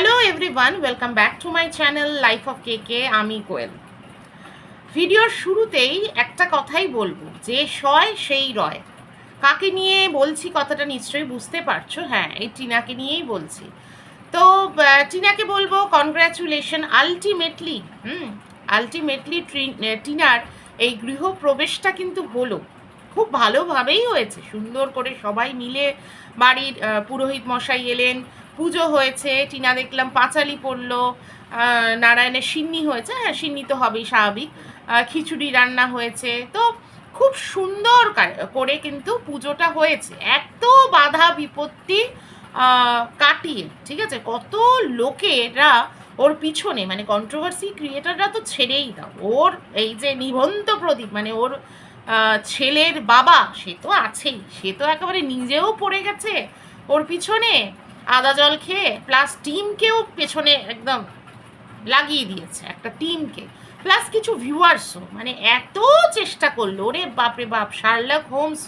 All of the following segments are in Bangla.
Hello everyone, welcome back to my channel life of কেকে। আমি কোয়েল। ভিডিওর শুরুতেই একটা কথাই বলবো, যে সয় সেই রয়। কাকে নিয়ে বলছি কথাটা নিশ্চয়ই বুঝতে পারছো। হ্যাঁ, এই টিনাকে নিয়েই বলছি। তো টিনাকে বলবো কনগ্র্যাচুলেশন। আলটিমেটলি টিনার এই গৃহপ্রবেশটা কিন্তু হলো, খুব ভালোভাবেই হয়েছে। সুন্দর করে সবাই মিলে বাড়ির পুরোহিত মশাই এলেন, পুজো হয়েছে, টিনা দেখলাম পাঁচালি পড়লো, নারায়ণের সিন্নি হয়েছে। হ্যাঁ, সিন্নি তো হবেই, স্বাভাবিক। খিচুড়ি রান্না হয়েছে। তো খুব সুন্দর করে কিন্তু পুজোটা হয়েছে, এত বাধা বিপত্তি কাটিয়ে। ঠিক আছে, কত লোকেরা ওর পিছনে, মানে কন্ট্রোভার্সি ক্রিয়েটাররা তো ছেড়েই দাও, ওর এই যে নিবন্ত প্রদীপ, মানে ওর ছেলের বাবা, সে তো আছেই, সে তো একেবারে নিজেও পড়ে গেছে ওর পিছনে আদা জল খেয়ে, প্লাস টিমকেও পেছনে একদম লাগিয়ে দিয়েছে, একটা টিমকে, প্লাস কিছু ভিউয়ার্সও। মানে এত চেষ্টা করলো, ওরে বাপরে বাপ, শার্লক হোমস,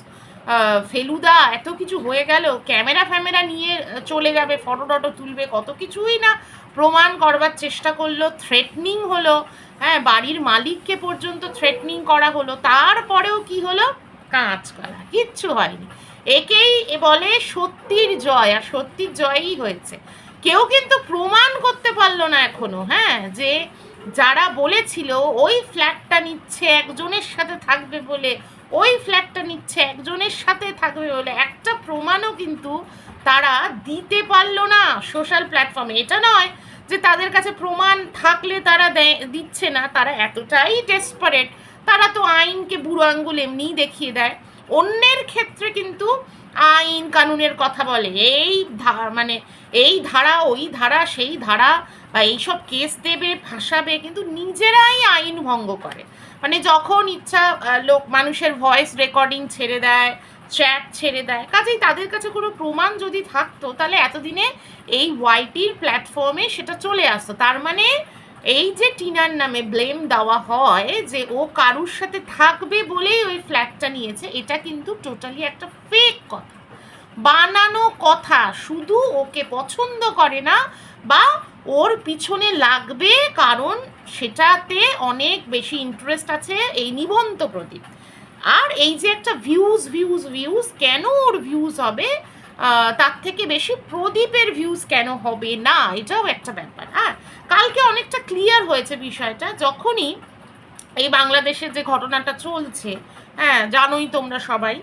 ফেলুদা, এত কিছু হয়ে গেল, ক্যামেরা ফ্যামেরা নিয়ে চলে যাবে, ফটো টটো তুলবে, কত কিছুই না প্রমাণ করবার চেষ্টা করলো, থ্রেটনিং হলো। হ্যাঁ, বাড়ির মালিককে পর্যন্ত থ্রেটনিং করা হলো, তারপরেও কি হলো? কাঁচকলা, কিচ্ছু হয়নি। একেই বলে সত্যির জয়, আর সত্যির জয়ই হয়েছে। কেউ কিন্তু প্রমাণ করতে পারলো না এখনো, হ্যাঁ, যে যারা বলেছিল ওই ফ্ল্যাটটা নিচ্ছে একজনের সাথে থাকবে বলে, ওই ফ্ল্যাটটা নিচ্ছে একজনের সাথে থাকবে বলে, একটা প্রমাণও কিন্তু তারা দিতে পারলো না সোশ্যাল প্ল্যাটফর্মে। এটা নয় যে তাদের কাছে প্রমাণ থাকলে তারা দিচ্ছে না, তারা এতটাই ডেসপারেট, তারা তো আইনকে বুড়ো আঙ্গুল এমনিই দেখিয়ে দেয়। অন্যের ক্ষেত্রে কিন্তু আইন কানুনের কথা বলে, মানে এই ধারা, ওই ধারা, সেই ধারা, বা এইসব কেস দেবে, ফাঁসাবে, কিন্তু নিজেরাই আইন ভঙ্গ করে। মানে যখন ইচ্ছা মানুষের ভয়েস রেকর্ডিং ছেড়ে দেয়, চ্যাট ছেড়ে দেয়। কাজেই তাদের কাছে কোনো প্রমাণ যদি থাকতো, তাহলে এতদিনে এই ওয়াইটির প্ল্যাটফর্মে সেটা চলে আসতো। তার মানে এই যে টিনার নামে ব্লেম দেওয়া হয় যে ও কারুর সাথে থাকবে বলেই ওই ফ্ল্যাটটা নিয়েছে, এটা কিন্তু টোটালি একটা ফেক কথা, বানানো কথা। শুধু ওকে পছন্দ করে না বা ওর পিছনে লাগবে, কারণ সেটাতে অনেক বেশি ইন্টারেস্ট আছে, এই নিবন্ত প্রদীপ। আর এই যে একটা ভিউজ, কেন ওর ভিউজ হবে? তার থেকে বেশি প্রদীপের ভিউজ কেন হবে না, এটাও একটা ব্যাপার। হ্যাঁ, কালকে অনেকটা ক্লিয়ার হয়েছে বিষয়টা, যখনই এই বাংলাদেশের যে ঘটনাটা চলছে, হ্যাঁ জানোই তোমরা সবাই,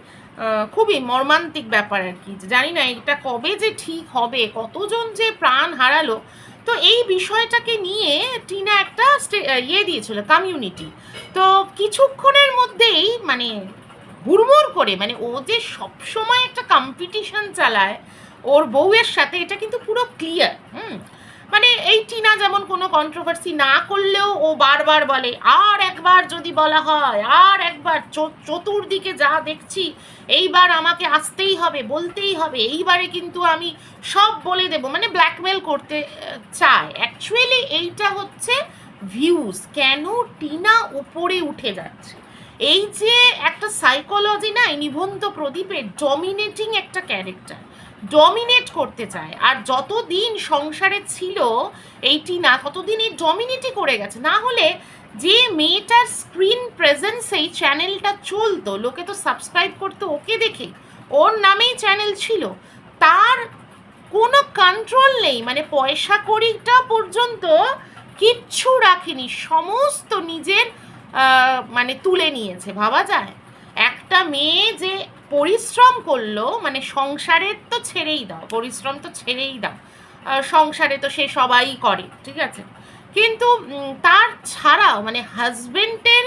খুবই মর্মান্তিক ব্যাপার আর কি। জানি না এটা কবে যে ঠিক হবে, কতজন যে প্রাণ হারালো। তো এই বিষয়টাকে নিয়ে টিনা একটা দিয়েছিল, কমিউনিটি। তো কিছুক্ষণের মধ্যেই মানে হুড়মুড় করে, মানে ও যে সবসময় একটা কম্পিটিশন চালায় ওর বউয়ের সাথে, এটা কিন্তু পুরো ক্লিয়ার। মানে এই টিনা যেমন কোনো কন্ট্রোভার্সি না করলেও ও বারবার বলে, আর একবার যদি বলা হয়, আর একবার, চতুর্দিকে যা দেখছি, এইবার আমাকে আসতেই হবে, বলতেই হবে, এইবারে কিন্তু আমি সব বলে দেব, মানে ব্ল্যাকমেল করতে চায়। অ্যাকচুয়ালি এইটা হচ্ছে ভিউজ, কেন টিনা উপরে উঠে যাচ্ছে। এই যে একটা সাইকোলজি না, নিবন্ত প্রদীপের ডমিনেটিং একটা ক্যারেক্টার, ডমিনেট করতে চায়। আর যতদিন সংসারে ছিল এই টিনা, ততদিন এই ডমিনেটই করে গেছে। না হলে যে মেয়েটার স্ক্রিন প্রেজেন্স এই চ্যানেলটা চলতো, লোকে তো সাবস্ক্রাইব করতো ওকে দেখে, ওর নামেই চ্যানেল ছিল, তার কোনো কন্ট্রোল নেই, মানে পয়সা কড়িটা পর্যন্ত কিচ্ছু রাখেনি, সমস্ত নিজের মানে তুলে নিয়েছে। ভাবা যায়, একটা মেয়ে যে পরিশ্রম করলো, মানে সংসারের তো ছেড়েই দাও, পরিশ্রম তো ছেড়েই দাও, সংসারে তো সে সবাই করে, ঠিক আছে, কিন্তু তার ছাড়াও মানে হাজবেন্ডের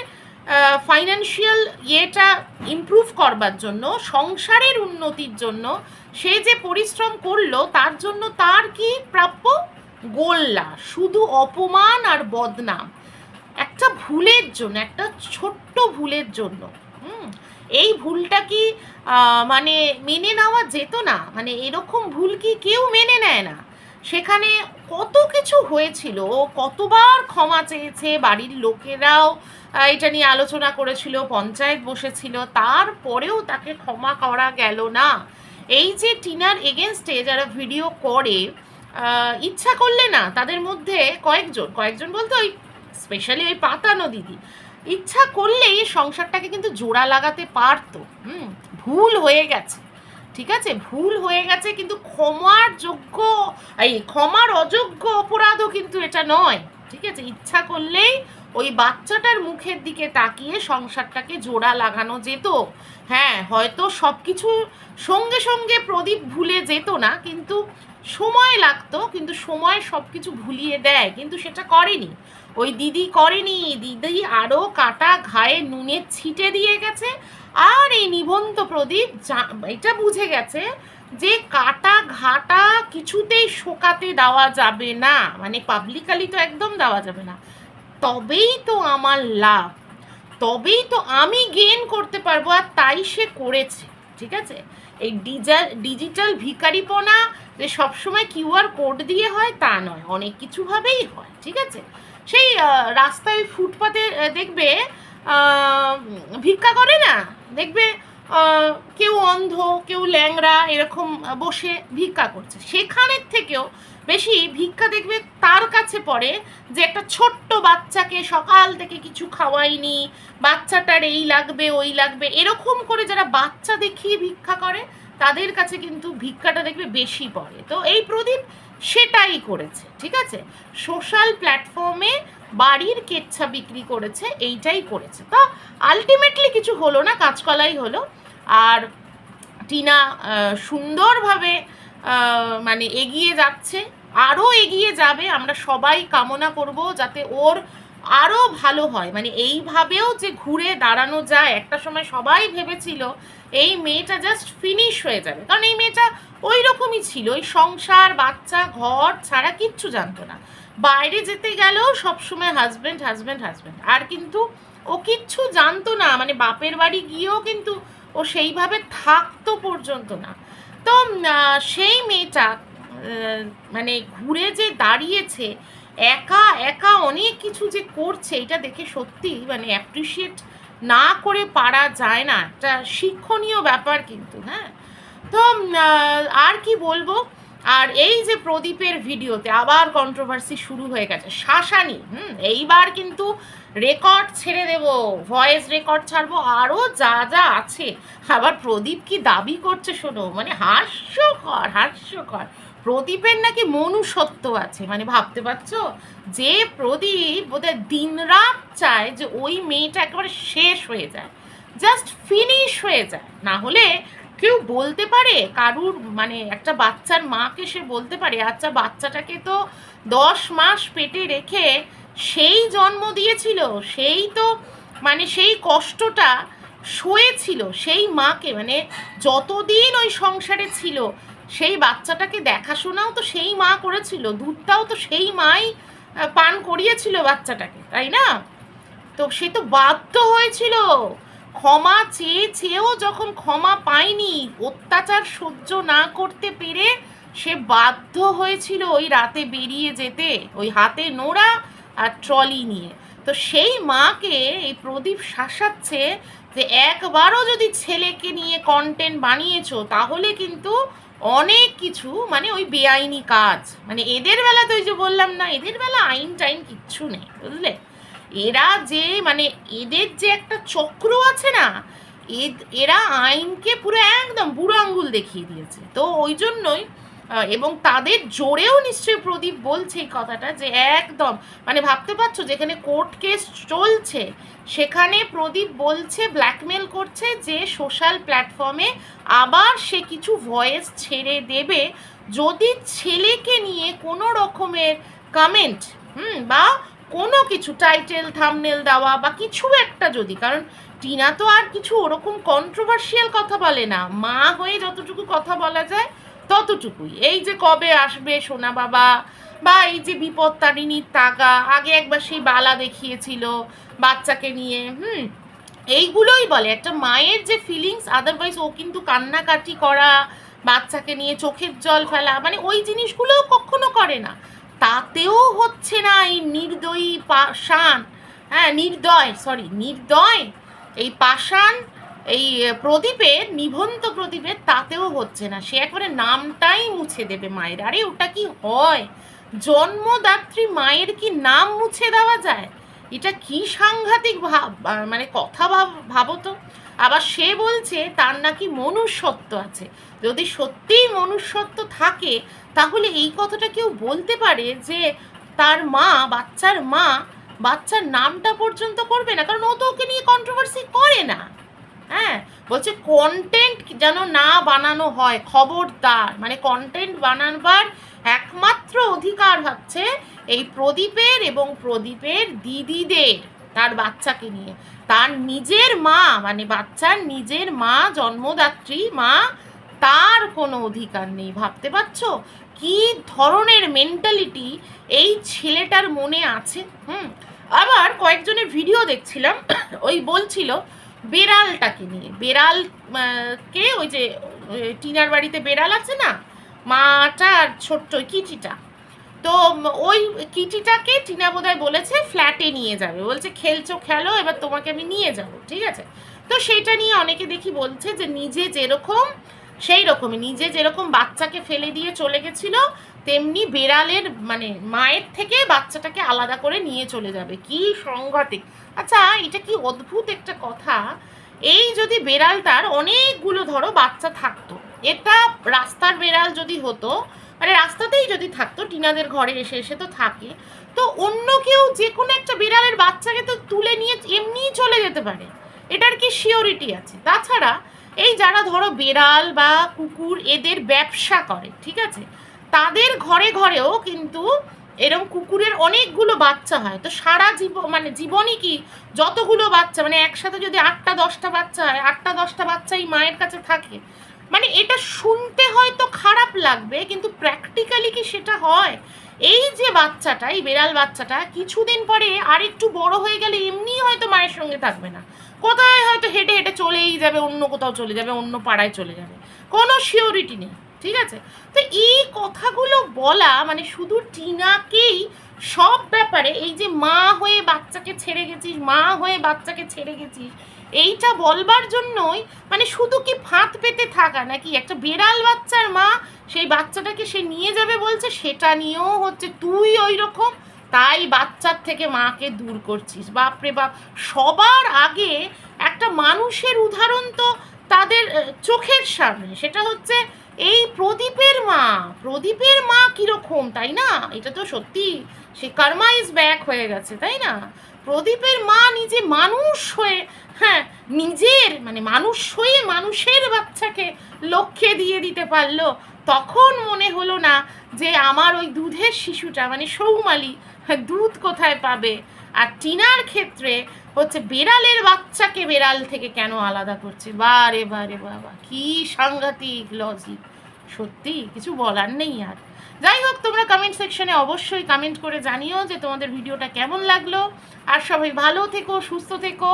ফাইন্যান্সিয়াল ইয়েটা ইমপ্রুভ করবার জন্য, সংসারের উন্নতির জন্য সে যে পরিশ্রম করলো, তার জন্য তার কি প্রাপ্য? গোল্লা, শুধু অপমান আর বদনাম, একটা ভুলের জন্য, একটা ছোট্ট ভুলের জন্য। এই ভুলটা কি মানে মেনে নেওয়া যেত না? মানে এরকম ভুল কি কেউ মেনে নেয় না? সেখানে কত কিছু হয়েছিল, কতবার ক্ষমা চেয়েছে, বাড়ির লোকেরাও এটা নিয়ে আলোচনা করেছিল, পঞ্চায়েত বসেছিল, তারপরেও তাকে ক্ষমা করা গেল না। এই যে টিনার এগেনস্টে যারা ভিডিও করে, ইচ্ছা করলে না তাদের মধ্যে কয়েকজন বলতে ওই স্পেশালি ওই পাতানো দিদি ইচ্ছা করলেই সংসারটাকে কিন্তু জোড়া লাগাতে পারতো। ভুল হয়ে গেছে, ঠিক আছে, ভুল হয়ে গেছে, কিন্তু ক্ষমার অযোগ্য অপরাধও কিন্তু এটা নয়, ঠিক আছে। ইচ্ছা করলেই ওই বাচ্চাটার মুখের দিকে তাকিয়ে সংসারটাকে জোড়া লাগানো যেত। হ্যাঁ, হয়তো সব কিছু সঙ্গে সঙ্গে প্রদীপ ভুলে যেত না, কিন্তু সময় লাগতো, কিন্তু সময় সব কিছু ভুলিয়ে দেয়, কিন্তু সেটা করেনি ওই দিদি, করেনি দিদি, আরও কাটা ঘায়ে নুনের ছিটে দিয়ে গেছে। আর এই নিবন্ত প্রদীপ এটা বুঝে গেছে যে কাটা ঘাটা কিছুতেই শোকাতে দেওয়া যাবে না, মানে পাবলিকালি তো একদম দেওয়া যাবে না, তবেই তো আমার লাভ, তবেই তো আমি গেইন করতে পারবো, আর তাই সে করেছে, ঠিক আছে। এই ডিজিটাল ভিখারিপনা যে সবসময় কিউআর কোড দিয়ে হয় তা নয়, অনেক কিছুভাবেই হয়, ঠিক আছে। সেই রাস্তায় ফুটপাতে দেখবে ভিক্ষা করে না, দেখবে কেউ অন্ধ, কেউ ল্যাংড়া এরকম বসে ভিক্ষা করছে, সেখানের থেকেও বেশি ভিক্ষা দেখবে তার কাছে পড়ে যে একটা ছোট্ট বাচ্চাকে সকাল থেকে কিছু খাওয়াইনি, বাচ্চাটার এই লাগবে ওই লাগবে, এরকম করে যারা বাচ্চা দেখিয়ে ভিক্ষা করে তাদের কাছে কিন্তু ভিক্ষাটা দেখবে বেশি পড়ে। তো এই প্রদীপ সেটাই করেছে, ঠিক আছে, সোশ্যাল প্ল্যাটফর্মে বাড়ির কেচ্ছা বিক্রি করেছে, এইটাই করেছে। তো আলটিমেটলি কিছু হলো না, কাঁচকলাই হলো। আর টিনা সুন্দরভাবে মানে এগিয়ে যাচ্ছে, আরও এগিয়ে যাবে, আমরা সবাই কামনা করব যাতে ওর আরও ভালো হয়, মানে এইভাবেও যে ঘুরে দাঁড়ানো যায়। একটা সময় সবাই ভেবেছিল এই মেয়েটা জাস্ট ফিনিশ হয়ে যাবে, কারণ এই মেয়েটা ওই রকমই ছিল, ওই সংসার বাচ্চা ঘর ছাড়া কিচ্ছু জানতো না, বাইরে যেতে গেলেও সবসময় হাজব্যান্ড হাজব্যান্ড হাজব্যান্ড, আর কিন্তু ও কিচ্ছু জানতো না, মানে বাপের বাড়ি গিয়েও কিন্তু ও সেইভাবে থাকতো পর্যন্ত না। তো সেই মেয়েটা মানে ঘুরে যে দাঁড়িয়েছে, একা একা অনেক কিছু যে করছে, এটা দেখে সত্যি মানে অ্যাপ্রিসিয়েট না করে পারা যায় না, একটা শিক্ষণীয় ব্যাপার কিন্তু। হ্যাঁ, তো আর কি বলবো। আর এই যে প্রদীপের ভিডিওতে আবার কন্ট্রোভার্সি শুরু হয়ে গেছে, শাসানি, এইবার কিন্তু রেকর্ড ছেড়ে দেব, ভয়েস রেকর্ড ছাড়বো, আরও যা যা আছে। আবার প্রদীপ কি দাবি করছে শোনো, মানে হাস্যকর, প্রদীপের নাকি মনুষ্যত্ব আছে, মানে ভাবতে পারছো, যে প্রদীপ বোধহয় দিনরাত চায় যে ওই মেয়েটা একেবারে শেষ হয়ে যায়, জাস্ট ফিনিশ হয়ে যায়। না হলে কেউ বলতে পারে কারুর, মানে একটা বাচ্চার মাকে সে বলতে পারে, আচ্ছা বাচ্চাটাকে তো 10 মাস পেটে রেখে সেই জন্ম দিয়েছিল, সেই তো মানে সেই কষ্টটা সয়েছিল সেই মাকে, মানে যতদিন ওই সংসারে ছিল সেই বাচ্চাটাকে দেখাশোনাও তো সেই মা করেছিল, দুধটাও তো সেই মাই পান করিয়েছিল বাচ্চাটাকে, তাই না? তো সে তো বাধ্য হয়েছিল, ক্ষমা চেয়েও যখন ক্ষমা পায়নি, অত্যাচার সহ্য না করতে পেরে সে বাধ্য হয়েছিল ওই রাতে বেরিয়ে যেতে, ওই হাতে নোড়া আর ট্রলি নিয়ে। তো সেই মাকে এই প্রদীপ শাসাচ্ছে যে একবারও যদি ছেলেকে নিয়ে কন্টেন্ট বানিয়েছো তাহলে কিন্তু অনেক কিছু, মানে ওই বেআইনি কাজ, মানে এদের বেলাতে ওই যে বললাম না, এদের বেলা আইন টাইন কিচ্ছু নেই, বুঝলে। এরা যে মানে এদের যে একটা চক্র আছে না, এরা আইনকে পুরো একদম বুড়ো আঙ্গুল দেখিয়ে দিয়েছে। তো ওই জন্যই এবং তাদের জোরেও নিশ্চয়ই প্রদীপ বলছে এই কথাটা, যে একদম মানে ভাবতে পারছো যেখানে কোর্ট কেস চলছে সেখানে প্রদীপ বলছে, ব্ল্যাকমেল করছে যে সোশ্যাল প্ল্যাটফর্মে আবার সে কিছু ভয়েস ছেড়ে দেবে যদি ছেলেকে নিয়ে কোনো রকমের কমেন্ট বা কোনো কিছু টাইটেল থাম্বনেল দেওয়া বা কিছু একটা, যদি, কারণ টিনা তো আর কিছু ওরকম কন্ট্রোভার্সিয়াল কথা বলে না, মা হয়ে যতটুকু কথা বলা যায় ততটুকুই। এই যে কবে আসবে সোনা বাবা, বা এই যে বিপত্তারিণীর তাগা, আগে একবার সেই বালা দেখিয়েছিল বাচ্চাকে নিয়ে, এইগুলোই বলে একটা মায়ের যে ফিলিংস, আদারওয়াইজ ও কিন্তু কান্নাকাটি করা, বাচ্চাকে নিয়ে চোখের জল ফেলা, মানে ওই জিনিসগুলোও কখনো করে না। তাতেও হচ্ছে না এই নির্দয় এই পাষাণ এই প্রদীপের নিভন্ত প্রদীপের তাতেও হচ্ছে না, সে একবারে নামটাই মুছে দেবে মায়ের। আরে ওটা কি হয়? জন্মদাত্রী মায়ের কি নাম মুছে দেওয়া যায়? এটা কি সাংঘাতিক মানে কথা ভাবো তো। আবার সে বলছে তার নাকি মনুষ্যত্ব আছে। যদি সত্যিই মনুষ্যত্ব থাকে তাহলে এই কথাটা কেউ বলতে পারে যে তার মা, বাচ্চার নামটা পর্যন্ত করবে না? কারণ ও তো ওকে নিয়ে কন্ট্রোভার্সি করে না। হ্যাঁ, বলছে কন্টেন্ট যেন না বানানো হয়, খবরদার। মানে কন্টেন্ট বানাবার একমাত্র অধিকার হচ্ছে এই প্রদীপের এবং প্রদীপের দিদিদের, তার বাচ্চাকে নিয়ে। তার নিজের মা, মানে বাচ্চার নিজের মা, জন্মদাত্রী মা, তার কোনো অধিকার নেই। ভাবতে পারছো কি ধরনের মেন্টালিটি এই ছেলেটার মনে আছে? আবার কয়েকজনের ভিডিও দেখছিলাম, ওই বলছিল বেড়ালটাকে নিয়ে, বেড়ালকে, ওই যে টিনার বাড়িতে বেড়াল আছে না, মাটা আর ছোট্ট কিটিটা, তো ওই কিটিটাকে টিনা বোধহয় বলেছে ফ্ল্যাটে নিয়ে যাবে, বলছে খেলছো খেলো, এবার তোমাকে আমি নিয়ে যাব, ঠিক আছে। তো সেইটা নিয়ে অনেকে দেখি বলছে যে নিজে যেরকম সেই রকমই, নিজে যেরকম বাচ্চাকে ফেলে দিয়ে চলে গেছিল তেমনি বেড়ালের মানে মায়ের থেকে বাচ্চাটাকে আলাদা করে নিয়ে চলে যাবে। কি সাংঘাতিক! আচ্ছা, এটা কি অদ্ভুত একটা কথা। এই যদি বেড়ালটার অনেকগুলো ধরো বাচ্চা থাকতো, এটা রাস্তার বেড়াল যদি হতো, মানে রাস্তাতেই যদি থাকতো, টিনাদের ঘরে এসে এসে তো থাকে, তো অন্য কেউ যে কোনো একটা বিড়ালের বাচ্চাকে তো তুলে নিয়ে এমনিই চলে যেতে পারে, এটার কি শিওরিটি আছে? তাছাড়া এই যারা ধরো বেড়াল বা কুকুর এদের ব্যবসা করে, ঠিক আছে, তাদের ঘরে ঘরেও কিন্তু এরকম কুকুরের অনেকগুলো বাচ্চা হয়। তো সারা জীবনই কি যতগুলো বাচ্চা, মানে একসাথে যদি 8টা-10টা বাচ্চা হয়, 8টা-10টা বাচ্চাই মায়ের কাছে থাকে। মানে এটা শুনতে হয়তো খারাপ লাগবে, কিন্তু প্র্যাকটিক্যালি কি সেটা হয়? এই যে বাচ্চাটা, এই বেড়াল বাচ্চাটা কিছুদিন পরে আর একটু বড় হয়ে গেলে এমনিই হয়তো মায়ের সঙ্গে থাকবে না, কোথায় হয়তো হেঁটে হেঁটে চলেই যাবে, অন্য কোথাও চলে যাবে, অন্য পাড়ায় চলে যাবে, কোনো শিওরিটি নেই, ঠিক আছে। তো এই কথাগুলো বলা মানে শুধু টিনাকেই সব ব্যাপারে, এই যে মা হয়ে বাচ্চাকে ছেড়ে গেছিস, মা হয়ে বাচ্চাকে ছেড়ে গেছিস, এইটা বলবার জন্যই, মানে শুধু কি ফাঁদ পেতে থাকা নাকি? একটা বেড়াল বাচ্চার মা, সেই বাচ্চাটাকে সে নিয়ে যাবে বলছে, সেটা নিয়েও হচ্ছে তুই ওই রকম, তাই বাচ্চার থেকে মাকে দূর করছিস। বাপরে বাপ! সবার আগে একটা মানুষের উদাহরণ তো তাদের চোখের সামনে, সেটা হচ্ছে এই প্রদীপের মা কীরকম, তাই না? এটা তো সত্যি সে কর্মা ইজ ব্যাক হয়ে গেছে, তাই না? প্রদীপের মা নিজে মানুষ হয়ে, হ্যাঁ, নিজের মানে মানুষ হয়ে মানুষের বাচ্চাকে লক্ষ্যে দিয়ে দিতে পারলো, তখন মনে হলো না যে আমার ওই দুধের শিশুটা মানে সৌমালি দুধ কোথায় পাবে? আর টিনার ক্ষেত্রে হচ্ছে বেড়ালের বাচ্চাকে বেড়াল থেকে কেন আলাদা করছে? বারে বারে বাবা, কি সাংঘাতিক লজিক! সত্যি কিছু বলার নেই আর। যাই হোক, তোমরা কমেন্ট সেকশনে অবশ্যই কমেন্ট করে জানিও যে তোমাদের ভিডিওটা কেমন লাগলো। আর সবাই ভালো থেকো, সুস্থ থেকো।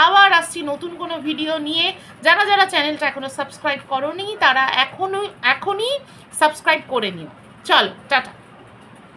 আবার আসছি নতুন কোনো ভিডিও নিয়ে। যারা যারা চ্যানেলটা এখনও সাবস্ক্রাইব করোনি তারা এখনই সাবস্ক্রাইব করে নিও। চলো, টাটা।